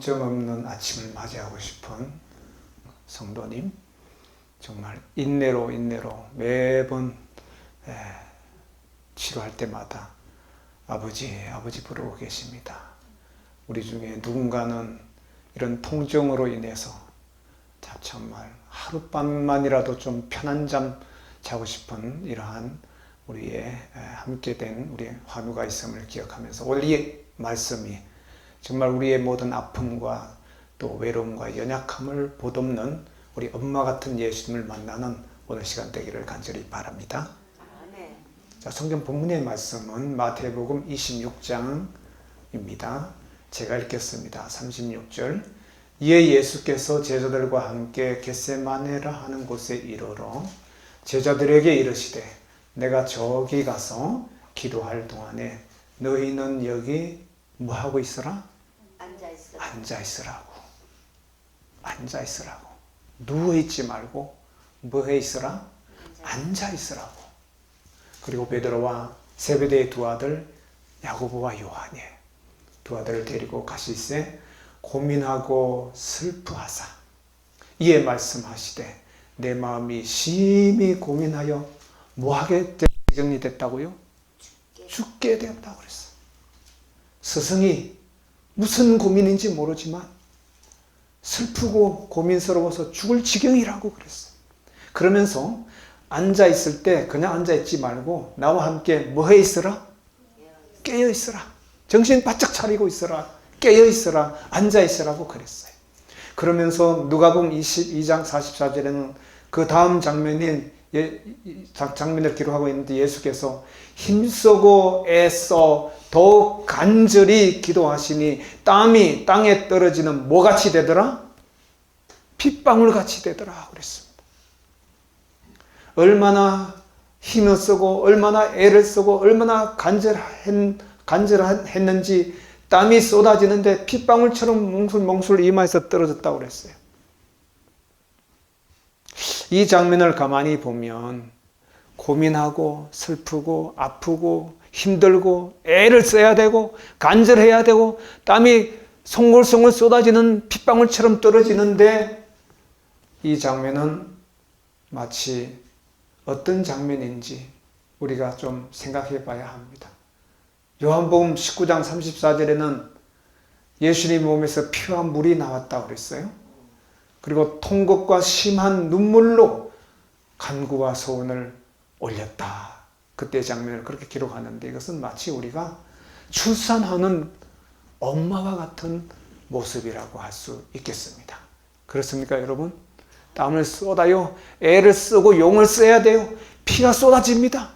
감정 없는 아침을 맞이하고 싶은 성도님, 정말 인내로 매번 치료할 때마다 아버지 부르고 계십니다. 우리 중에 누군가는 이런 통증으로 인해서 정말 하룻밤만이라도 좀 편한 잠 자고 싶은 이러한 우리의 함께 된 우리의 환우가 있음을 기억하면서 오늘 이 말씀이 정말 우리의 모든 아픔과 또 외로움과 연약함을 보듬는 우리 엄마 같은 예수님을 만나는 오늘 시간 되기를 간절히 바랍니다. 자, 성경 본문의 말씀은 마태복음 26장입니다. 제가 읽겠습니다. 36절. 이에 예수께서 제자들과 함께 겟세마네라 하는 곳에 이르러 제자들에게 이르시되 내가 저기 가서 기도할 동안에 너희는 여기 뭐하고 있으라? 앉아 있으라고. 누워있지 말고 뭐해 있으라? 앉아 있으라고. 그리고 베드로와 세베대의 두 아들 야고보와 요한이 두 아들을 데리고 가실새 고민하고 슬프하사 이에 말씀하시되 내 마음이 심히 고민하여 뭐하게 지경이 됐다고요? 죽게 되었다고 그랬어. 스승이 무슨 고민인지 모르지만 슬프고 고민스러워서 죽을 지경이라고 그랬어. 그러면서 앉아 있을 때 그냥 앉아 있지 말고 나와 함께 뭐 해 있으라? 깨어 있으라. 정신 바짝 차리고 있으라. 깨어 있으라. 앉아 있으라고 그랬어요. 그러면서 누가복음 22장 44절에는 그 다음 장면을 기록하고 있는데 예수께서 힘쓰고 애써 더욱 간절히 기도하시니 땀이 땅에 떨어지는 뭐같이 되더라? 핏방울같이 되더라 그랬습니다. 얼마나 힘을 쓰고 얼마나 애를 쓰고 얼마나 간절했는지 땀이 쏟아지는데 핏방울처럼 몽술몽술 이마에서 떨어졌다고 그랬어요. 이 장면을 가만히 보면 고민하고 슬프고 아프고 힘들고 애를 써야 되고 간절해야 되고 땀이 송골송골 쏟아지는 핏방울처럼 떨어지는데 이 장면은 마치 어떤 장면인지 우리가 좀 생각해 봐야 합니다. 요한복음 19장 34절에는 예수님 몸에서 피와 물이 나왔다고 그랬어요. 그리고 통곡과 심한 눈물로 간구와 소원을 올렸다. 그때 장면을 그렇게 기록하는데 이것은 마치 우리가 출산하는 엄마와 같은 모습이라고 할 수 있겠습니다. 그렇습니까, 여러분? 땀을 쏟아요. 애를 쓰고 용을 써야 돼요. 피가 쏟아집니다.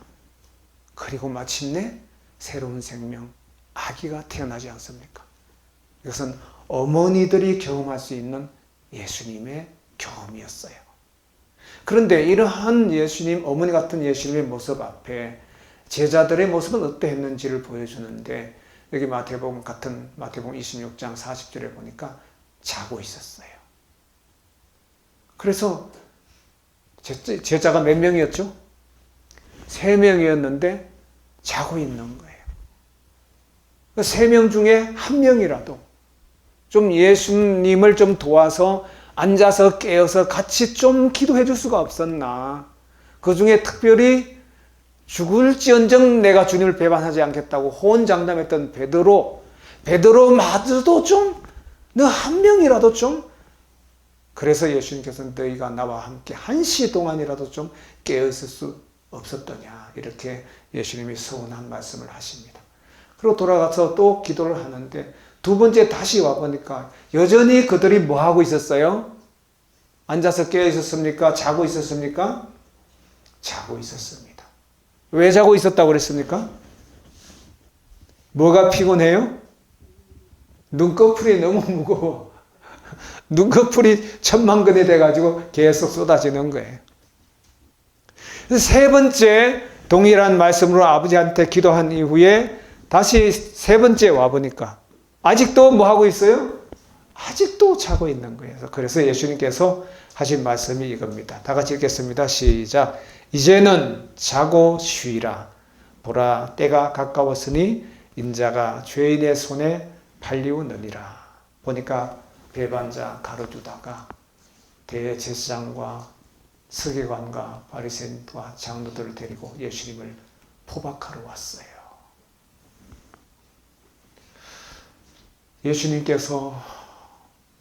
그리고 마침내 새로운 생명, 아기가 태어나지 않습니까? 이것은 어머니들이 경험할 수 있는 예수님의 경험이었어요. 그런데 이러한 예수님, 어머니 같은 예수님의 모습 앞에 제자들의 모습은 어떠했는지를 보여주는데 여기 마태복음 26장 40절에 보니까 자고 있었어요. 그래서 제자가 몇 명이었죠? 3명이었는데 자고 있는 거예요. 3명 중에 1명이라도 좀 예수님을 좀 도와서 앉아서 깨어서 같이 좀 기도해 줄 수가 없었나. 그 중에 특별히 죽을지언정 내가 주님을 배반하지 않겠다고 호언장담했던 베드로마저도 좀 너 1명이라도 좀, 그래서 예수님께서는 너희가 나와 함께 1시 동안이라도 좀 깨어있을 수 없었더냐, 이렇게 예수님이 서운한 말씀을 하십니다. 그리고 돌아가서 또 기도를 하는데 두 번째 다시 와보니까 여전히 그들이 뭐 하고 있었어요? 앉아서 깨어 있었습니까? 자고 있었습니까? 자고 있었습니다. 왜 자고 있었다고 그랬습니까? 뭐가 피곤해요? 눈꺼풀이 너무 무거워. 눈꺼풀이 천만근이 돼가지고 계속 쏟아지는 거예요. 세 번째 동일한 말씀으로 아버지한테 기도한 이후에 다시 세 번째 와보니까 아직도 뭐 하고 있어요? 아직도 자고 있는 거예요. 그래서 예수님께서 하신 말씀이 이겁니다. 다 같이 읽겠습니다. 시작. 이제는 자고 쉬라. 보라, 때가 가까웠으니 인자가 죄인의 손에 팔리우느니라. 보니까 배반자 가로주다가 대제사장과 서기관과 바리새인과 장로들을 데리고 예수님을 포박하러 왔어요. 예수님께서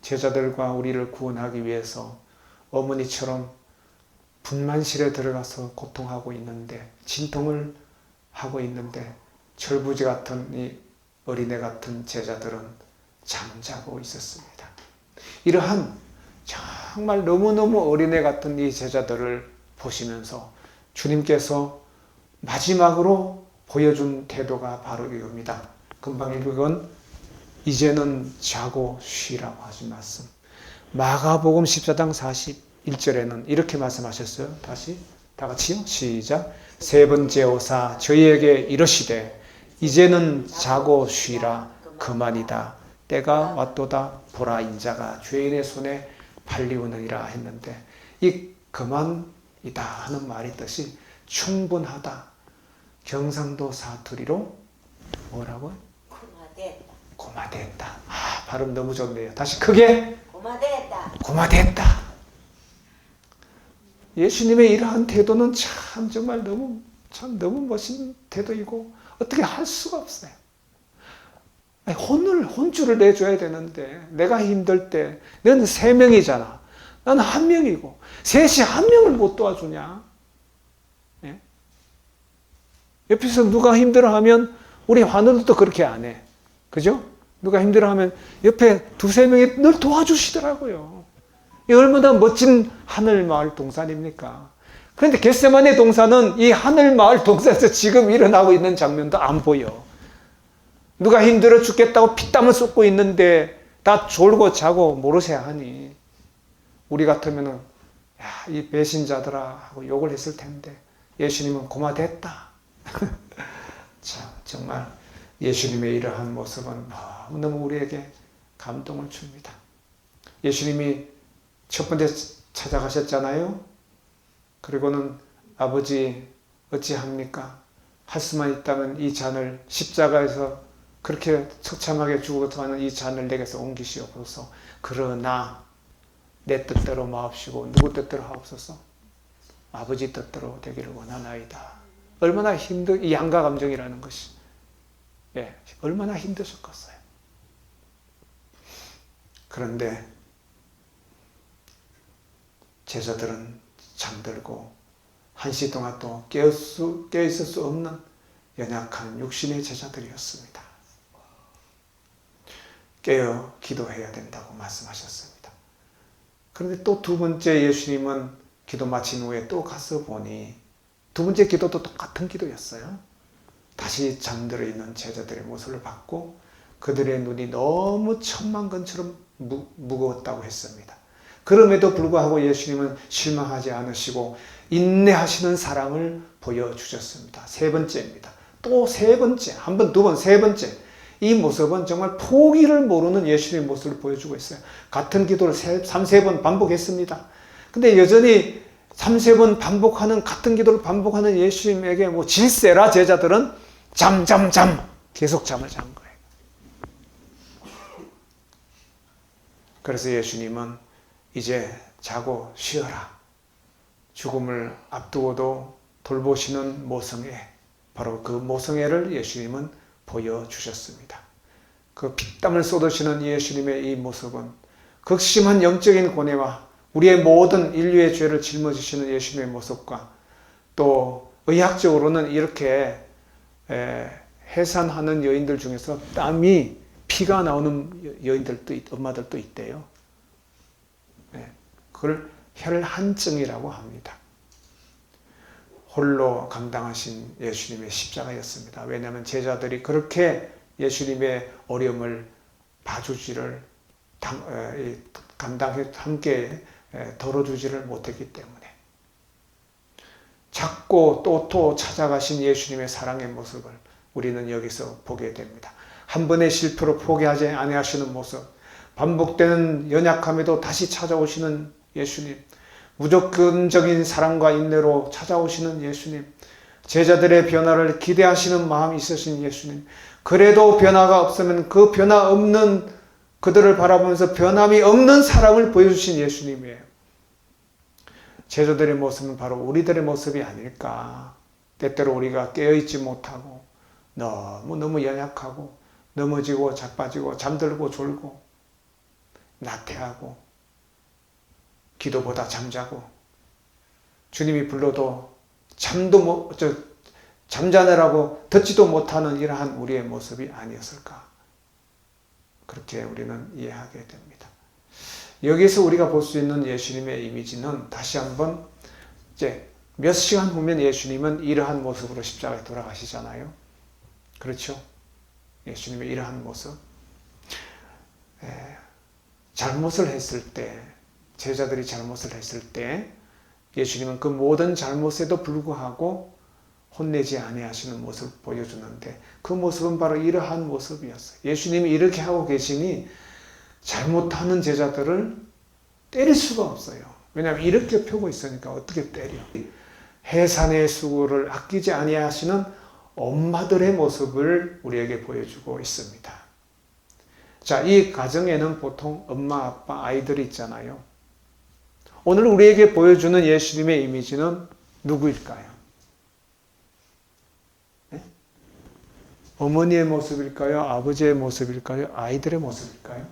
제자들과 우리를 구원하기 위해서 어머니처럼 분만실에 들어가서 고통하고 있는데, 진통을 하고 있는데, 철부지 같은 이 어린애 같은 제자들은 잠자고 있었습니다. 이러한 정말 너무너무 어린애 같은 이 제자들을 보시면서 주님께서 마지막으로 보여준 태도가 바로 이겁니다. 금방 읽은 이제는 자고 쉬라고 하신 말씀. 마가복음 14장 41절에는 이렇게 말씀하셨어요. 다시 다 같이요. 시작. 세 번째 오사 저희에게 이르시되 이제는 자고 쉬라 그만이다. 때가 왔도다. 보라 인자가 죄인의 손에 팔리우느니라 했는데, 이 그만이다 하는 말의 뜻이 충분하다. 경상도 사투리로 뭐라고요? 고마됐다. 고마됐다. 발음 너무 좋네요. 다시 크게. 고마됐다. 고마됐다. 예수님의 이러한 태도는 참 정말 너무 멋진 태도이고 어떻게 할 수가 없어요. 혼주를 내줘야 되는데, 내가 힘들 때 너는 3명이잖아. 나는 1명이고 셋이 1명을 못 도와주냐? 예? 옆에서 누가 힘들어하면 우리 환우들도 그렇게 안 해. 그죠? 누가 힘들어하면 옆에 2-3명이 늘 도와주시더라고요. 이 얼마나 멋진 하늘마을 동산입니까? 그런데 겟세마네 동산은 이 하늘마을 동산에서 지금 일어나고 있는 장면도 안 보여. 누가 힘들어 죽겠다고 피땀을 쏟고 있는데 다 졸고 자고 모르세요 하니, 우리 같으면은 이 배신자들아 하고 욕을 했을 텐데 예수님은 고마됐다. 참 정말 예수님의 이러한 모습은 너무너무 우리에게 감동을 줍니다. 예수님이 첫 번째 찾아가셨잖아요. 그리고는 아버지 어찌합니까? 할 수만 있다면 이 잔을, 십자가에서 그렇게 처참하게 죽어서 하는 이 잔을 내게서 옮기시옵소서. 그러나 내 뜻대로 마옵시고 누구 뜻대로 하옵소서. 아버지 뜻대로 되기를 원하나이다. 얼마나 이 양가 감정이라는 것이, 얼마나 힘드셨겠어요. 그런데 제자들은 잠들고 한시 동안 또 깨어 있을 수 없는 연약한 육신의 제자들이었습니다. 깨어 기도해야 된다고 말씀하셨습니다. 그런데 또 2번째 예수님은 기도 마친 후에 또 가서 보니 2번째 기도도 똑같은 기도였어요. 다시 잠들어 있는 제자들의 모습을 봤고 그들의 눈이 너무 천만건처럼 무거웠다고 했습니다. 그럼에도 불구하고 예수님은 실망하지 않으시고 인내하시는 사랑을 보여주셨습니다. 3번째입니다. 또 3번째, 한 번, 2번, 3번째. 이 모습은 정말 포기를 모르는 예수님의 모습을 보여주고 있어요. 같은 기도를 3-4번 반복했습니다. 근데 여전히 3-4번 반복하는, 같은 기도를 반복하는 예수님에게 질세라 제자들은 잠 계속 잠을 잔 거예요. 그래서 예수님은 이제 자고 쉬어라. 죽음을 앞두고도 돌보시는 모성애, 바로 그 모성애를 예수님은 보여주셨습니다. 그 피땀을 쏟으시는 예수님의 이 모습은 극심한 영적인 고뇌와 우리의 모든 인류의 죄를 짊어지시는 예수님의 모습과 또 의학적으로는 이렇게 해산하는 여인들 중에서 땀이 피가 나오는 여인들도 엄마들도 있대요. 그걸 혈한증이라고 합니다. 홀로 감당하신 예수님의 십자가였습니다. 왜냐하면 제자들이 그렇게 예수님의 어려움을 봐주지를 함께 덜어주지를 못했기 때문에 자꾸 또 찾아가신 예수님의 사랑의 모습을 우리는 여기서 보게 됩니다. 한 번의 실패로 포기하지 아니하시는 모습, 반복되는 연약함에도 다시 찾아오시는 예수님, 무조건적인 사랑과 인내로 찾아오시는 예수님, 제자들의 변화를 기대하시는 마음이 있으신 예수님, 그래도 변화가 없으면 그 변화 없는 그들을 바라보면서 변함이 없는 사랑을 보여주신 예수님이에요. 제자들의 모습은 바로 우리들의 모습이 아닐까. 때때로 우리가 깨어있지 못하고 너무 연약하고 넘어지고 자빠지고 잠들고 졸고 나태하고 기도보다 잠자고 주님이 불러도 잠자느라고 듣지도 못하는 이러한 우리의 모습이 아니었을까. 그렇게 우리는 이해하게 됩니다. 여기서 우리가 볼 수 있는 예수님의 이미지는 다시 한번 이제 몇 시간 후면 예수님은 이러한 모습으로 십자가에 돌아가시잖아요. 그렇죠? 예수님의 이러한 모습. 잘못을 했을 때, 제자들이 잘못을 했을 때 예수님은 그 모든 잘못에도 불구하고 혼내지 아니하시는 모습을 보여주는데 그 모습은 바로 이러한 모습이었어요. 예수님이 이렇게 하고 계시니 잘못하는 제자들을 때릴 수가 없어요. 왜냐하면 이렇게 펴고 있으니까 어떻게 때려. 해산의 수고를 아끼지 아니하시는 엄마들의 모습을 우리에게 보여주고 있습니다. 자, 이 가정에는 보통 엄마, 아빠, 아이들이 있잖아요. 오늘 우리에게 보여주는 예수님의 이미지는 누구일까요? 네? 어머니의 모습일까요? 아버지의 모습일까요? 아이들의 모습일까요?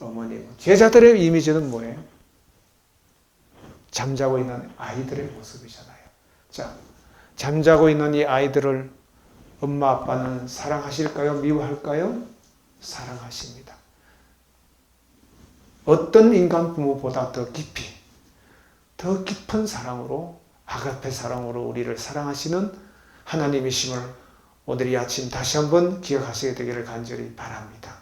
어머니의 모습. 제자들의 이미지는 뭐예요? 잠자고 있는 아이들의 모습이잖아요. 자, 잠자고 있는 이 아이들을 엄마 아빠는 사랑하실까요? 미워할까요? 사랑하십니다. 어떤 인간 부모보다 더 깊이, 더 깊은 사랑으로, 아가페 사랑으로 우리를 사랑하시는 하나님이심을 오늘 이 아침 다시 한번 기억하시게 되기를 간절히 바랍니다.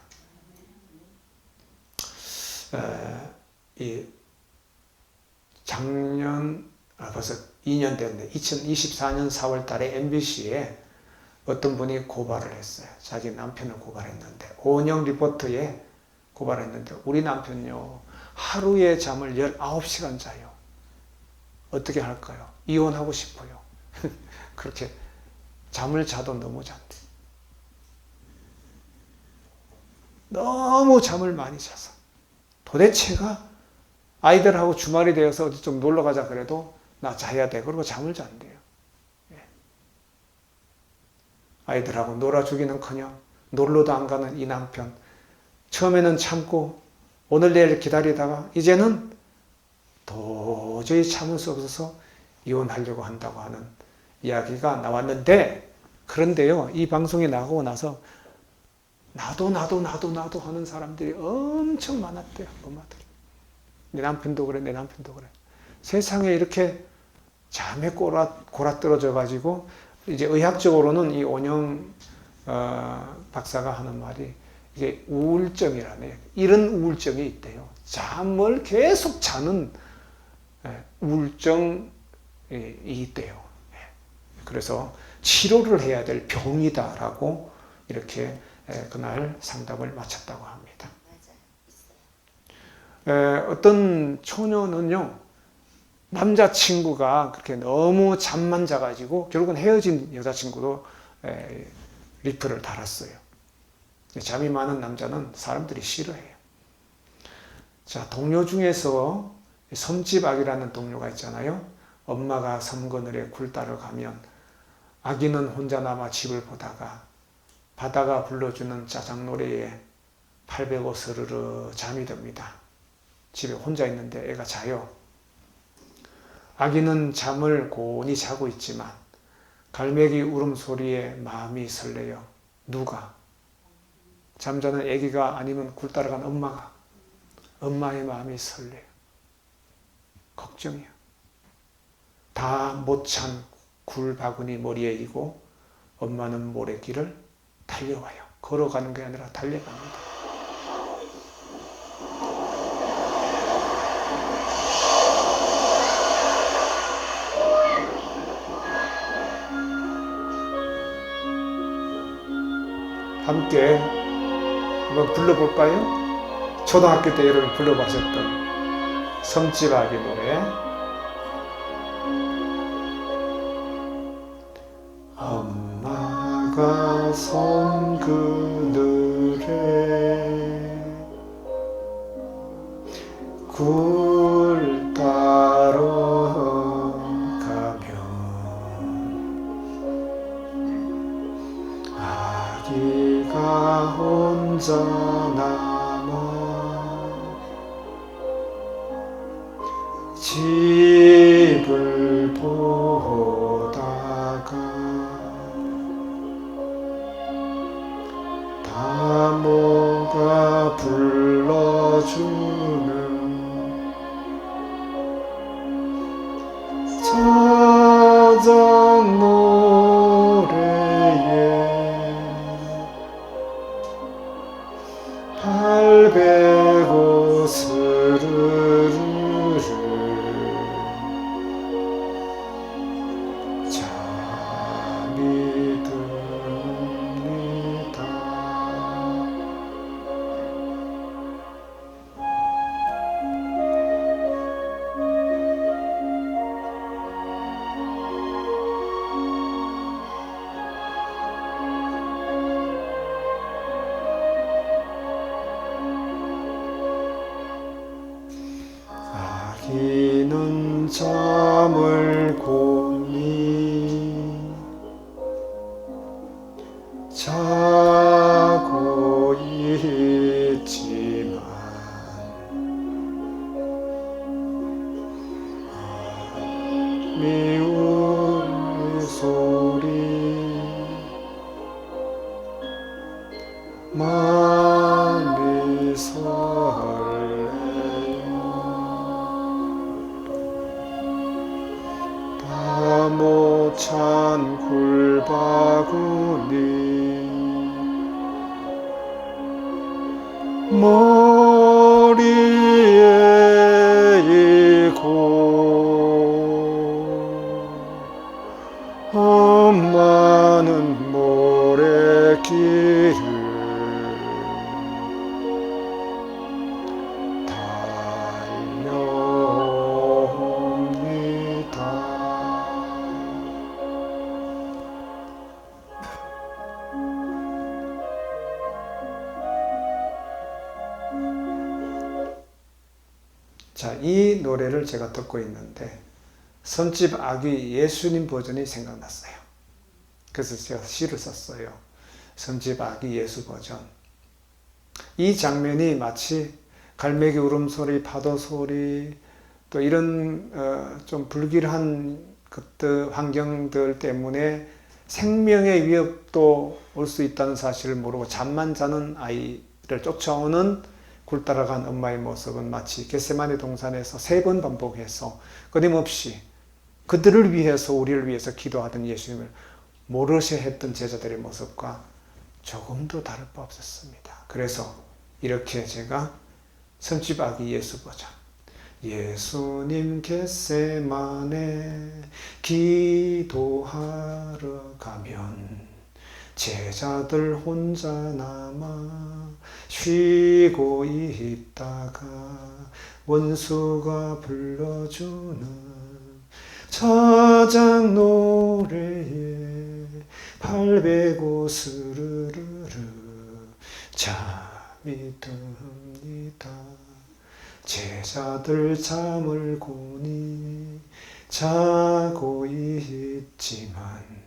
벌써 2년 됐네. 2024년 4월 달에 MBC에 어떤 분이 고발을 했어요. 자기 남편을 고발했는데, 오은영 리포터에 고발했는데, 우리 남편요, 하루에 잠을 19시간 자요. 어떻게 할까요? 이혼하고 싶어요. 그렇게 잠을 자도 너무 잔대. 너무 잠을 많이 자서. 도대체가 아이들하고 주말이 되어서 어디 좀 놀러 가자 그래도 나 자야 돼. 그러고 잠을 잔대요. 아이들하고 놀아주기는커녕 놀러도 안 가는 이 남편. 처음에는 참고 오늘 내일 기다리다가 이제는 도저히 참을 수 없어서 이혼하려고 한다고 하는 이야기가 나왔는데, 그런데요, 이 방송이 나가고 나서 나도 하는 사람들이 엄청 많았대요. 엄마들이. 내 남편도 그래, 내 남편도 그래. 세상에 이렇게 잠에 골아떨어져 가지고, 이제 의학적으로는 이 온영 박사가 하는 말이 이게 우울증이라네. 이런 우울증이 있대요. 잠을 계속 자는 우울증이 있대요. 그래서 치료를 해야 될 병이다라고 이렇게 그날 상담을 마쳤다고 합니다. 어떤 처녀는요, 남자친구가 그렇게 너무 잠만 자가지고 결국은 헤어진 여자친구도 리플을 달았어요. 잠이 많은 남자는 사람들이 싫어해요. 자, 동료 중에서 섬집 아기라는 동료가 있잖아요. 엄마가 섬그늘에 굴 따러 가면 아기는 혼자 남아 집을 보다가 바다가 불러주는 짜장노래에 팔 베고 스르르 잠이 듭니다. 집에 혼자 있는데 애가 자요. 아기는 잠을 고온히 자고 있지만 갈매기 울음소리에 마음이 설레요. 누가? 잠자는 아기가 아니면 굴 따라간 엄마가. 엄마의 마음이 설레요. 걱정이야. 다 못 찬 굴 바구니 머리에 이고 엄마는 모래길을 달려와요. 걸어가는 게 아니라 달려갑니다. 함께 한번 불러볼까요? 초등학교 때 여러분 불러보셨던 섬집 아기 노래. 엄마가 섬 그늘에 혼자 남아 집을 보다가 다모가 불러주는 자작 노래에 발베고 스르르르 잠이 듭니다. 아기는 잠을 고니 자고 있지만 미운 소리 마음이 설레요. 다모찬 굴바구니 머리에 이고 엄마는 모래길을 자, 이 노래를 제가 듣고 있는데 선집 아기 예수님 버전이 생각났어요. 그래서 제가 시를 썼어요. 선집 아기 예수 버전. 이 장면이 마치 갈매기 울음소리, 파도소리, 또 이런 좀 불길한 것들, 환경들 때문에 생명의 위협도 올 수 있다는 사실을 모르고 잠만 자는 아이를 쫓아오는 굴 따라간 엄마의 모습은 마치 겟세마네 동산에서 3번 반복해서 끊임없이 그들을 위해서, 우리를 위해서 기도하던 예수님을 모르셔 했던 제자들의 모습과 조금도 다를 바 없었습니다. 그래서 이렇게 제가 선집 아기 예수 버전, 예수님 겟세마네 기도하러 가면 제자들 혼자 남아 쉬고 있다가 원수가 불러주는 자작 노래에 발베고 스르르르 잠이 듭니다. 제자들 잠을 고니 자고 있지만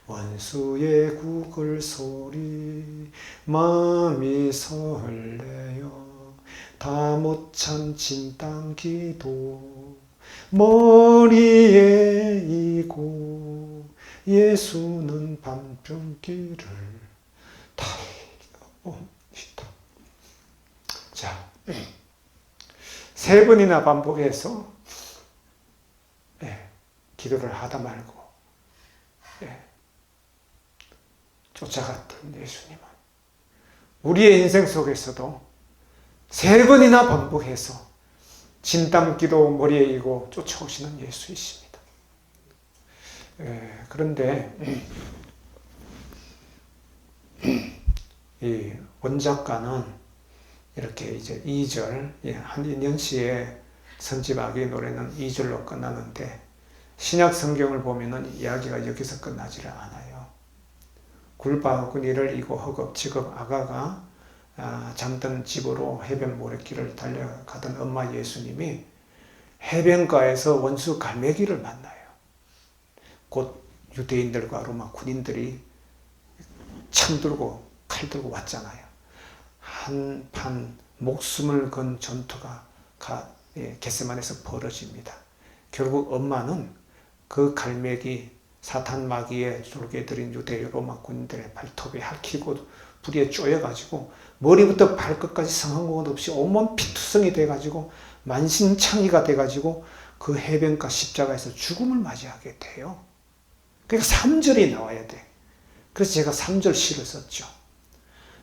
원수의 구글 소리 마음이 설레요. 다 못 참 진땀 기도 머리에 이고 예수는 밤중길을 달려옵니다. 자, 3번이나 반복해서 기도를 하다 말고 쫓아갔던 예수님은 우리의 인생 속에서도 3번이나 반복해서 진땀기도 머리에 이고 쫓아오시는 예수이십니다. 그런데 이 원작가는 이렇게 이제 2절, 한인현 씨의 선집 아기 노래는 2절로 끝나는데 신약 성경을 보면은 이야기가 여기서 끝나지를 않아요. 굴바구니를 이고 허겁지겁 아가가 잠든 집으로 해변 모래길을 달려가던 엄마 예수님이 해변가에서 원수 갈매기를 만나요. 곧 유대인들과 로마 군인들이 창 들고 칼 들고 왔잖아요. 한판 목숨을 건 전투가 겟세마네에서 벌어집니다. 결국 엄마는 그 갈매기 사탄 마귀의 졸개들인 유대 로마 군인들의 발톱에 핥히고 불에 쪼여가지고 머리부터 발끝까지 상한 것 없이 온몸 피투성이 돼가지고 만신창이가 돼가지고 그 해변가 십자가에서 죽음을 맞이하게 돼요. 그러니까 3절이 나와야 돼. 그래서 제가 3절 시를 썼죠.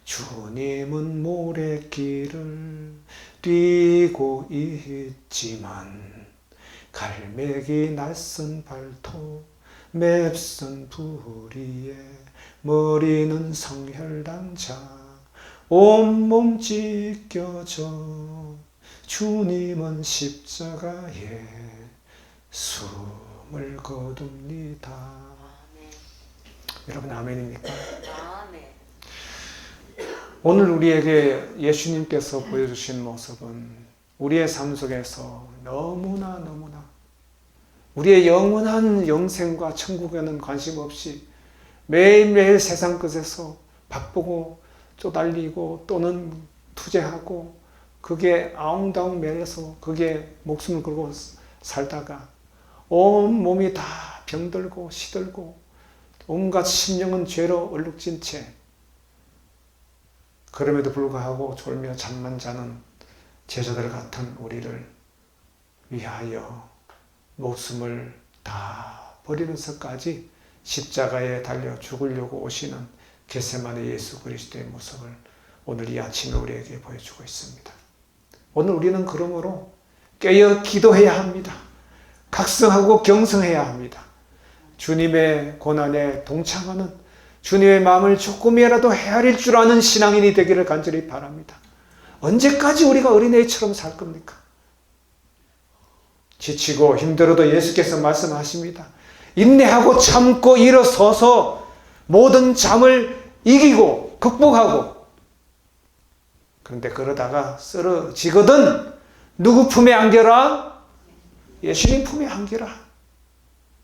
주님은 모래길을 뛰고 있지만 갈매기 낯선 발톱 맵선 부리에 머리는 성혈단자 온몸 찢겨져 주님은 십자가에 숨을 거둡니다. 아멘. 여러분 아멘입니까? 아멘. 오늘 우리에게 예수님께서 보여주신 모습은 우리의 삶 속에서 너무나 우리의 영원한 영생과 천국에는 관심 없이 매일매일 세상 끝에서 바쁘고 쪼달리고 또는 투쟁하고 그게 아웅다웅 매여서 그게 목숨을 걸고 살다가 온 몸이 다 병들고 시들고 온갖 심령은 죄로 얼룩진 채 그럼에도 불구하고 졸며 잠만 자는 제자들 같은 우리를 위하여 목숨을 다 버리면서까지 십자가에 달려 죽으려고 오시는 겟세마네 예수 그리스도의 모습을 오늘 이 아침에 우리에게 보여주고 있습니다. 오늘 우리는 그러므로 깨어 기도해야 합니다. 각성하고 경성해야 합니다. 주님의 고난에 동참하는 주님의 마음을 조금이라도 헤아릴 줄 아는 신앙인이 되기를 간절히 바랍니다. 언제까지 우리가 어린애처럼 살 겁니까? 지치고 힘들어도 예수께서 말씀하십니다. 인내하고 참고 일어서서 모든 잠을 이기고 극복하고 그런데 그러다가 쓰러지거든 누구 품에 안겨라? 예수님 품에 안겨라.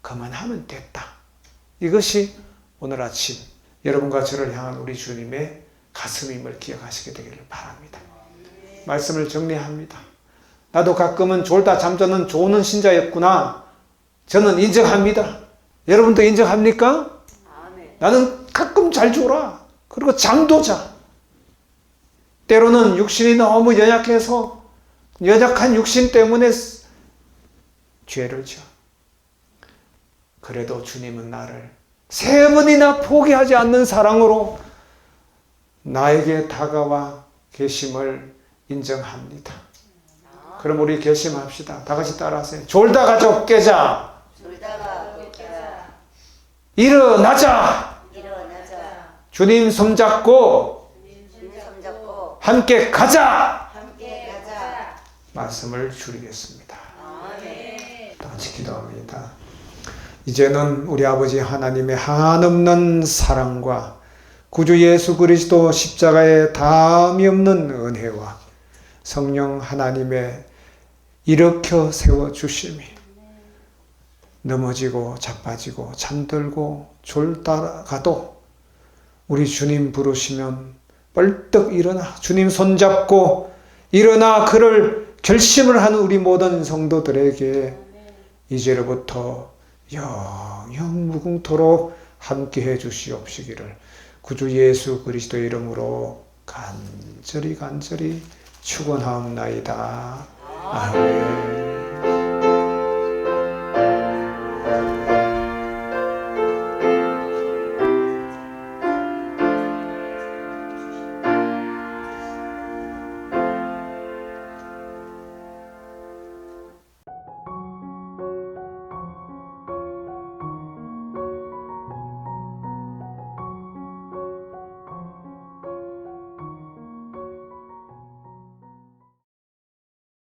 그만하면 됐다. 이것이 오늘 아침 여러분과 저를 향한 우리 주님의 가슴임을 기억하시게 되기를 바랍니다. 말씀을 정리합니다. 나도 가끔은 졸다 잠자는 조는 신자였구나. 저는 인정합니다. 여러분도 인정합니까? 아멘. 나는 가끔 잘 졸아. 그리고 잠도 자. 때로는 육신이 너무 연약해서 연약한 육신 때문에 죄를 져. 그래도 주님은 나를 3번이나 포기하지 않는 사랑으로 나에게 다가와 계심을 인정합니다. 그럼 우리 결심합시다. 다 같이 따라하세요. 졸다가 좀 깨자. 졸다가 깨자. 일어나자. 일어나자. 주님 손잡고 주님 손잡고 함께 가자. 함께 가자. 말씀을 줄이겠습니다. 아멘. 다 같이 기도합니다. 이제는 우리 아버지 하나님의 한없는 사랑과 구주 예수 그리스도 십자가의 다함이 없는 은혜와 성령 하나님의 일으켜 세워주심이 넘어지고 자빠지고 잠들고 졸다가도 우리 주님 부르시면 벌떡 일어나 주님 손잡고 일어나 그를 결심을 하는 우리 모든 성도들에게 이제로부터 영영 무궁토록 함께해 주시옵시기를 구주 예수 그리스도의 이름으로 간절히 축원하옵나이다. 아멘.